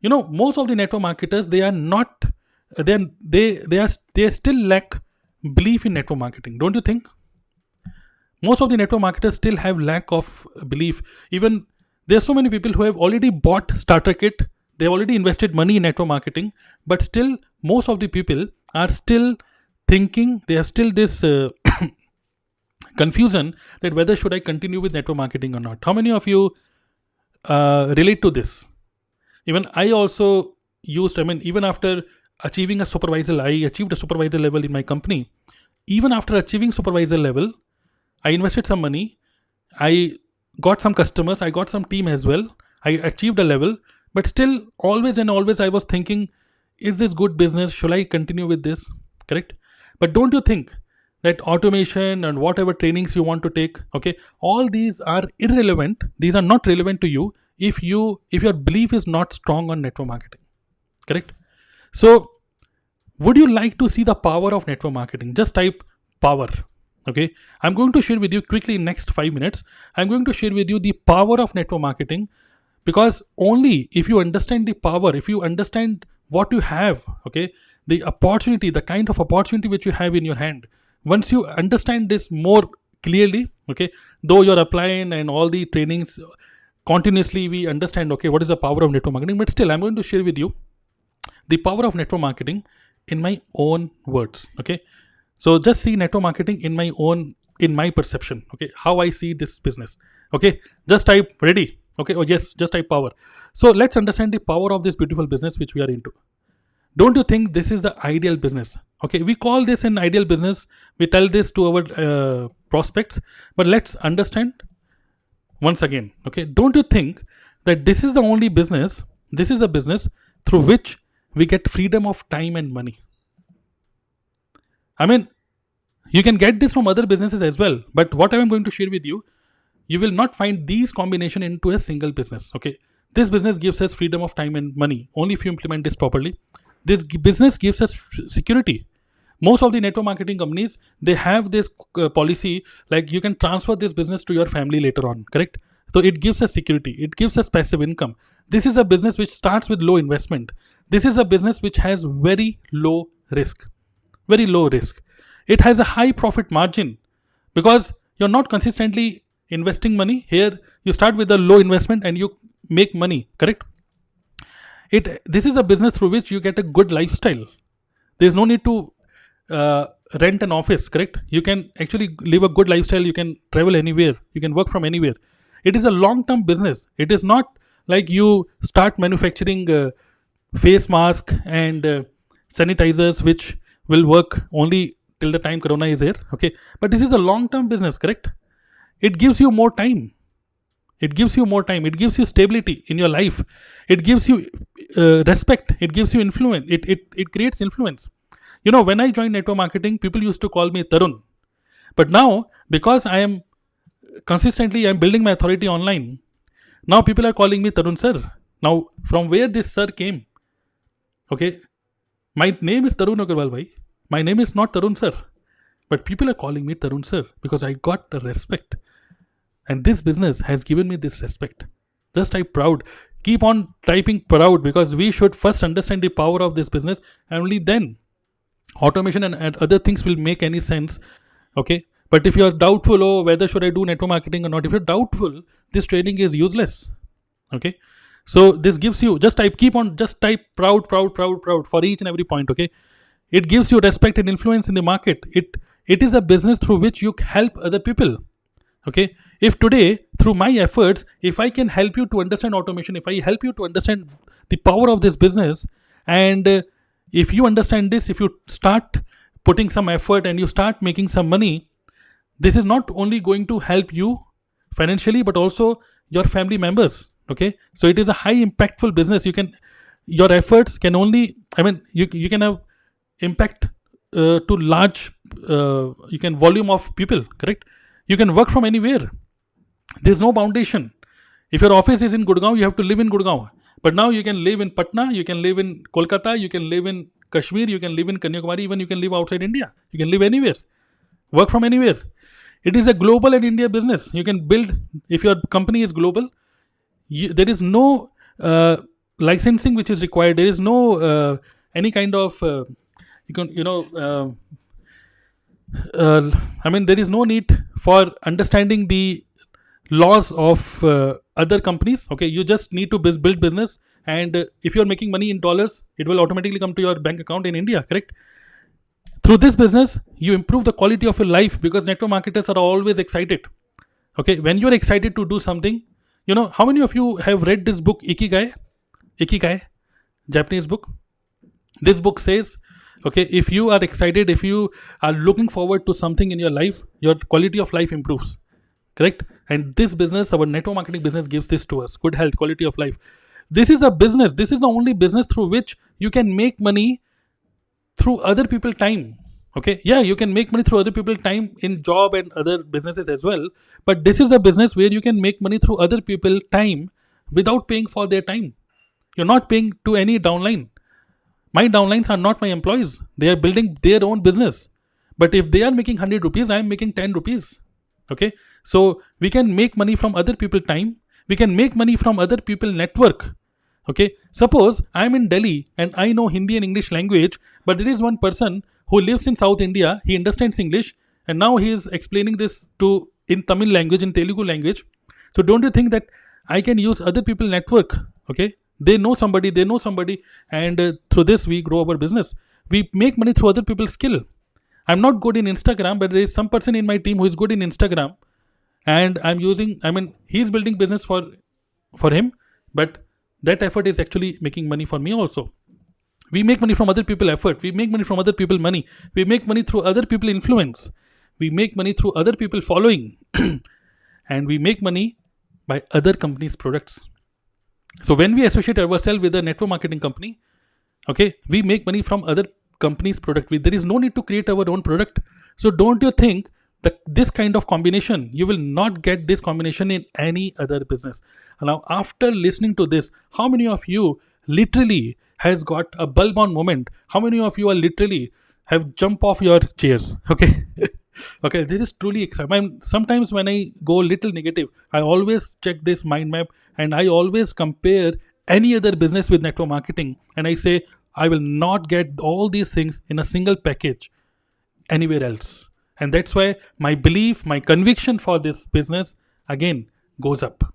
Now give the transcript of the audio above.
Most of the network marketers, they are not, they still lack belief in network marketing, don't you think? Most of the network marketers still have lack of belief. Even there are so many people who have already bought starter kit, they have already invested money in network marketing, but still most of the people are still thinking, they have still this confusion that whether should I continue with network marketing or not. How many of you relate to this? Even I also used, even after achieving a supervisor, I achieved a supervisor level in my company. Even after achieving supervisor level, I invested some money, I got some customers, I got some team as well, I achieved a level, but still always and always I was thinking, is this good business? Should I continue with this? Correct? But don't you think that automation and whatever trainings you want to take, okay, all these are irrelevant. These are not relevant to you if your belief is not strong on network marketing. Correct? So would you like to see the power of network marketing? Just type power. Okay, I'm going to share with you quickly in next 5 minutes. I'm going to share with you the power of network marketing, because only if you understand the power, if you understand what you have, okay, the opportunity, the kind of opportunity which you have in your hand, once you understand this more clearly, okay, though you're applying and all the trainings continuously, we understand, okay, what is the power of network marketing, but still I'm going to share with you the power of network marketing in my own words. Okay, so just see network marketing in my perception, okay, how I see this business. Okay, just type ready. Okay, oh yes, just type power. So let's understand the power of this beautiful business which we are into. Don't you think this is the ideal business? Okay, we call this an ideal business, we tell this to our prospects, but let's understand once again. Okay, don't you think that this is the only business, this is the business through which we get freedom of time and money? You can get this from other businesses as well, but what I'm going to share with you, you will not find these combination into a single business. Okay, this business gives us freedom of time and money only if you implement this properly. This business gives us security. Most of the network marketing companies, they have this policy, like you can transfer this business to your family later on. Correct? So it gives us security, it gives us passive income. This is a business which starts with low investment. This is a business which has very low risk. Very low risk. It has a high profit margin because you're not consistently investing money. Here you start with a low investment and you make money. Correct? This is a business through which you get a good lifestyle. There's no need to rent an office. Correct? You can actually live a good lifestyle. You can travel anywhere, you can work from anywhere. It is a long-term business. It is not like you start manufacturing face mask and sanitizers which will work only till the time corona is here. Okay, but this is a long-term business. Correct? It gives you more time. It gives you more time. It gives you stability in your life. It gives you respect. It gives you influence. It creates influence. When I joined network marketing, people used to call me Tarun. But now, because I'm building my authority online, now people are calling me Tarun sir. Now, from where this sir came? Okay, my name is Tarun Agarwal bhai. My name is not Tarun sir. But people are calling me Tarun sir because I got the respect. And this business has given me this respect. Just type proud. Keep on typing proud, because we should first understand the power of this business, and only then automation and other things will make any sense. Okay, but if you are doubtful, oh, whether should I do network marketing or not, if you're doubtful, this training is useless. Okay, so this gives you, just type proud for each and every point. Okay, it gives you respect and influence in the market. It is a business through which you help other people. Okay, if today through my efforts, if I can help you to understand automation, if I help you to understand the power of this business, and if you understand this, if you start putting some effort and you start making some money, this is not only going to help you financially but also your family members. Okay, so it is a high impactful business. Your efforts can only, you can have impact to large volume of people. Correct? You can work from anywhere. There's no foundation. If your office is in Gurgaon, you have to live in Gurgaon. But now you can live in Patna, you can live in Kolkata, you can live in Kashmir, you can live in Kanyakumari, even you can live outside India. You can live anywhere. Work from anywhere. It is a global and India business. You can build, if your company is global, there is no licensing which is required. There is no any kind of I mean, there is no need for understanding the laws of other companies. Okay, you just need to build business, and if you are making money in dollars, it will automatically come to your bank account in India, correct? Through this business, you improve the quality of your life, because network marketers are always excited. Okay, when you're excited to do something, how many of you have read this book, Ikigai, Japanese book? This book says, okay, if you are excited, if you are looking forward to something in your life, your quality of life improves, correct? And this business, our network marketing business, gives this to us: good health, quality of life. This is a business, this is the only business through which you can make money through other people time. Okay, yeah, you can make money through other people time in job and other businesses as well, but this is a business where you can make money through other people time without paying for their time. You're not paying to any downline. My downlines are not my employees, they are building their own business. But if they are making 100 rupees, I am making 10 rupees. Okay, so we can make money from other people time, we can make money from other people network. Okay, suppose I am in Delhi and I know Hindi and English language, but there is one person who lives in South India, he understands English, and now he is explaining this to in Tamil language, in Telugu language. So don't you think that I can use other people network? Okay, they know somebody, and through this we grow our business. We make money through other people's skill. I'm not good in Instagram, but there is some person in my team who is good in Instagram, and he's building business for him, but that effort is actually making money for me also. We make money from other people effort, we make money from other people money, we make money through other people influence, we make money through other people following, and we make money by other companies' products. So when we associate ourselves with a network marketing company, okay, we make money from other companies' product. There is no need to create our own product. So don't you think that this kind of combination, you will not get this combination in any other business? Now, after listening to this, how many of you literally has got a bulb on moment? How many of you are literally have jumped off your chairs? Okay. Okay, this is truly exciting. Sometimes when I go little negative, I always check this mind map and I always compare any other business with network marketing, and I say I will not get all these things in a single package anywhere else. And that's why my belief, my conviction for this business again goes up.